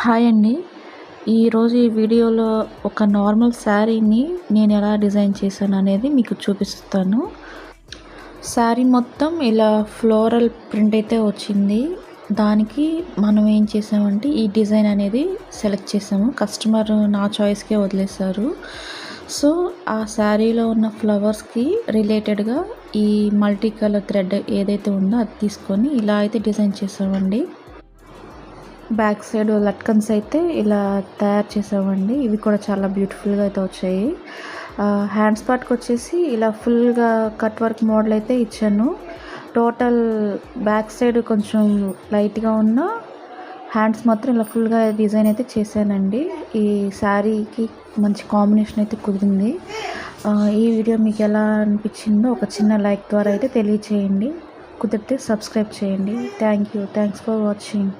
Hi అండి. ఈరోజు ఈ వీడియోలో ఒక నార్మల్ శారీని నేను ఎలా డిజైన్ చేశాను అనేది మీకు చూపిస్తాను. శారీ మొత్తం ఇలా ఫ్లోరల్ ప్రింట్ అయితే వచ్చింది. దానికి మనం ఏం చేసామంటే ఈ డిజైన్ అనేది సెలెక్ట్ చేసాము. కస్టమర్ నా చాయిస్కే వదిలేశారు. సో ఆ శారీలో ఉన్న ఫ్లవర్స్కి రిలేటెడ్గా ఈ మల్టీ కలర్ థ్రెడ్ ఏదైతే ఉందో అది తీసుకొని ఇలా అయితే డిజైన్ చేసామండి. బ్యాక్ సైడ్ లట్కన్స్ అయితే ఇలా తయారు చేసామండి. ఇవి కూడా చాలా బ్యూటిఫుల్గా అయితే వచ్చాయి. హ్యాండ్స్ పార్ట్కి వచ్చేసి ఇలా ఫుల్గా కట్ వర్క్ మోడల్ అయితే ఇచ్చాను. టోటల్ బ్యాక్ సైడ్ కొంచెం లైట్గా ఉన్న హ్యాండ్స్ మాత్రం ఇలా ఫుల్గా డిజైన్ అయితే చేశానండి. ఈ శారీకి మంచి కాంబినేషన్ అయితే కుదిరింది. ఈ వీడియో మీకు ఎలా అనిపించిందో ఒక చిన్న లైక్ ద్వారా అయితే తెలియచేయండి. కుదిరితే సబ్స్క్రైబ్ చేయండి. Thanks for watching.